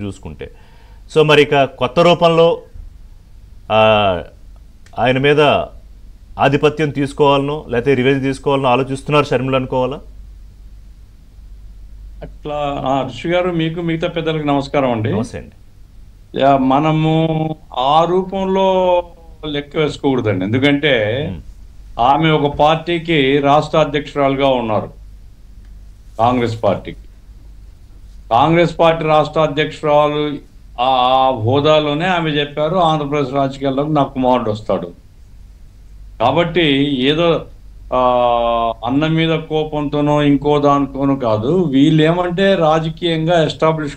చూసుకుంటే. సో మరి ఇక కొత్త రూపంలో ఆయన మీద ఆధిపత్యం తీసుకోవాలనో లేకపోతే రివెంజ్ తీసుకోవాలనో ఆలోచిస్తున్నారు షర్మిల అనుకోవాలా? అట్లా ఋషి గారు, మీకు మిగతా పెద్దలకు నమస్కారం అండి. నమస్తే అండి. మనము ఆ రూపంలో లెక్క వేసుకోకూడదండి. ఎందుకంటే ఆమె ఒక పార్టీకి రాష్ట్ర అధ్యక్షురాలుగా ఉన్నారు. కాంగ్రెస్ పార్టీ రాష్ట్ర అధ్యక్షురాలు ఆ హోదాలోనే ఆమె చెప్పారు, ఆంధ్రప్రదేశ్ రాజకీయాల్లోకి నా కుమారుడు వస్తాడు. కాబట్టి ఏదో అన్నం మీద కోపంతోనో ఇంకో దానితోనో కాదు, వీళ్ళు ఏమంటే రాజకీయంగా ఎస్టాబ్లిష్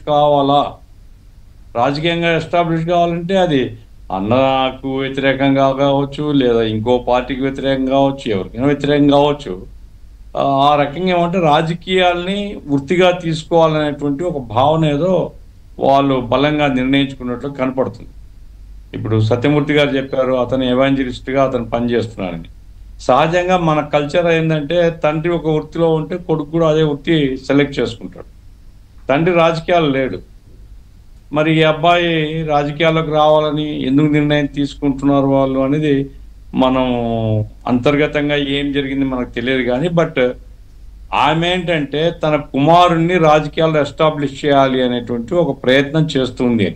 కావాలంటే అది అన్నకు వ్యతిరేకంగా కావచ్చు, లేదా ఇంకో పార్టీకి వ్యతిరేకంగా కావచ్చు, ఎవరికైనా వ్యతిరేకంగా కావచ్చు. ఆ రకంగా ఏమంటే రాజకీయాల్ని వృత్తిగా తీసుకోవాలనేటువంటి ఒక భావన ఏదో వాళ్ళు బలంగా నిర్ణయించుకున్నట్లు కనపడుతుంది. ఇప్పుడు సత్యమూర్తి గారు చెప్పారు, అతను ఎవాంజలిస్ట్గా అతను పనిచేస్తున్నాడని. సహజంగా మన కల్చర్ ఏంటంటే తండ్రి ఒక వృత్తిలో ఉంటే కొడుకు కూడా అదే వృత్తి సెలెక్ట్ చేసుకుంటాడు. తండ్రి రాజకీయాలు లేడు, మరి ఈ అబ్బాయి రాజకీయాల్లోకి రావాలని ఎందుకు నిర్ణయం తీసుకుంటున్నారు వాళ్ళు అనేది మనం అంతర్గతంగా ఏం జరిగింది మనకు తెలియదు. కానీ బట్ ఆమె ఏంటంటే తన కుమారుణ్ణి రాజకీయాల్లో ఎస్టాబ్లిష్ చేయాలి అనేటువంటి ఒక ప్రయత్నం చేస్తుంది.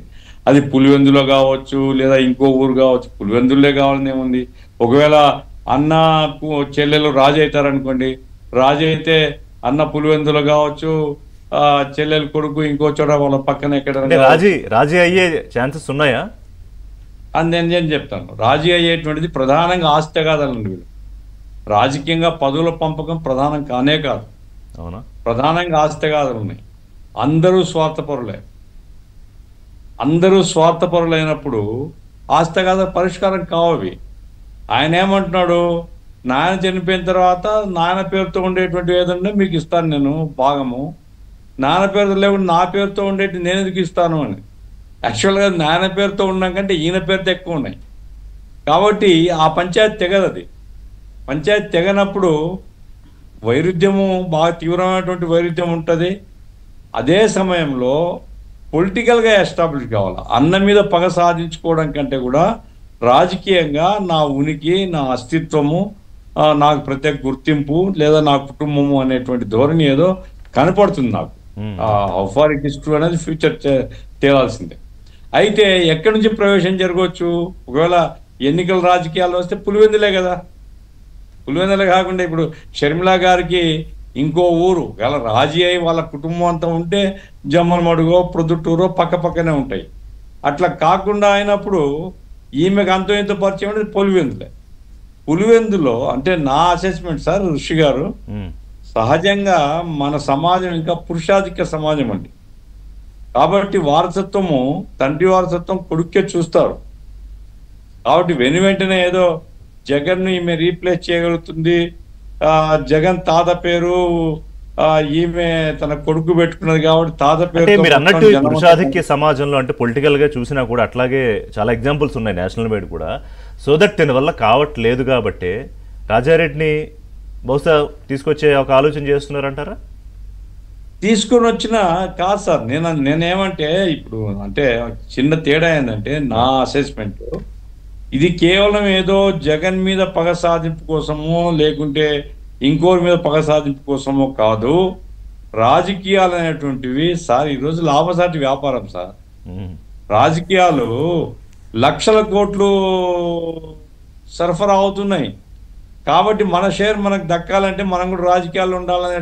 అది పులివెందులో కావచ్చు, లేదా ఇంకో ఊరు కావచ్చు. పులివెందులే కావాలని ఏముంది? ఒకవేళ అన్న చెల్లెలు రాజు అవుతారనుకోండి, రాజు అయితే అన్న పులివెందులో కావచ్చు, చెల్లెలు కొడుకు ఇంకో చోట వాళ్ళ పక్కన ఎక్కడ రాజీ అయ్యే ఛాన్సెస్ ఉన్నాయా అని నేను చెప్తాను. రాజీ అయ్యేటువంటిది ప్రధానంగా ఆస్తి తగాదాలండి. వీళ్ళు రాజకీయంగా పదవుల పంపకం ప్రధానం కానే కాదు. అవునా? ప్రధానంగా ఆస్తి తగాదాలు ఉన్నాయి. అందరూ స్వార్థపరులైనప్పుడు ఆస్తి తగాదాల పరిష్కారం కావవి. ఆయన ఏమంటున్నాడు, నాయన చనిపోయిన తర్వాత నాయన పేరుతో ఉండేటువంటి ఏదంటే మీకు ఇస్తాను నేను భాగము, నాన్న పేరుతో లేకుండా నా పేరుతో ఉండేటి నేను ఎందుకు ఇస్తాను అని. యాక్చువల్గా నాయన పేరుతో ఉన్నాం కంటే ఈయన పేరుతో ఎక్కువ ఉన్నాయి. కాబట్టి ఆ పంచాయతీ తెగదు. అది పంచాయతీ తెగనప్పుడు వైరుధ్యము, బాగా తీవ్రమైనటువంటి వైరుధ్యం ఉంటుంది. అదే సమయంలో పొలిటికల్గా ఎస్టాబ్లిష్ కావాలి. అన్న మీద పగ సాధించుకోవడం కంటే కూడా రాజకీయంగా నా ఉనికి, నా అస్తిత్వము, నాకు ప్రత్యేక గుర్తింపు లేదా నా కుటుంబము అనేటువంటి ధోరణి ఏదో కనపడుతుంది నాకు. How far it is true అనేది ఫ్యూచర్ తేలాల్సిందే. అయితే ఎక్కడి నుంచి ప్రవేశం జరగవచ్చు? ఒకవేళ ఎన్నికల రాజకీయాల్లో వస్తే పులివెందులే కదా. పులివెందులే కాకుండా ఇప్పుడు షర్మిల గారికి ఇంకో ఊరు గల రాజీ అయి వాళ్ళ కుటుంబం అంతా ఉంటే జమ్మలమడుగో ప్రొద్దుటూరో పక్కనే ఉంటాయి. అట్లా కాకుండా అయినప్పుడు ఈమెకు అంతో ఇంత పరిచయం అనేది పులివెందులో అంటే నా అసెస్మెంట్ సార్ ఋషి గారు, సహజంగా మన సమాజం ఇంకా పురుషాధిక్య సమాజం అండి. కాబట్టి వారసత్వము, తండ్రి వారసత్వం కొడుక్కే చూస్తారు. కాబట్టి వెంటనే ఏదో జగన్ను ఈమె రీప్లేస్ చేయగలుగుతుంది, జగన్ తాత పేరు ఈమె తన కొడుకు పెట్టుకున్నది కాబట్టి తాత పేరు. మీరు అన్నట్టు పురుషాధిక్య సమాజంలో అంటే పొలిటికల్ గా చూసినా కూడా అట్లాగే చాలా ఎగ్జాంపుల్స్ ఉన్నాయి నేషనల్ వైడ్ కూడా. సో దట్ దీని వల్ల కావట్లేదు కాబట్టి రాజారెడ్డిని బహుశా తీసుకొచ్చే ఒక ఆలోచన చేస్తున్నారంటారా? తీసుకొని వచ్చిన కాదు సార్. నేనేమంటే ఇప్పుడు అంటే చిన్న తేడా ఏంటంటే నా అసెస్మెంట్, ఇది కేవలం ఏదో జగన్ మీద పగ సాధింపు కోసమో లేకుంటే ఇంకోరి మీద పగ సాధింపు కోసమో కాదు. రాజకీయాలు అనేటువంటివి సార్ ఈరోజు లాభసాటి వ్యాపారం సార్. రాజకీయాలు లక్షల కోట్లు సరఫరా అవుతున్నాయి. కాబట్టి మన షేర్ మనకు దక్కాలంటే మనం కూడా రాజకీయాల్లో ఉండాలనే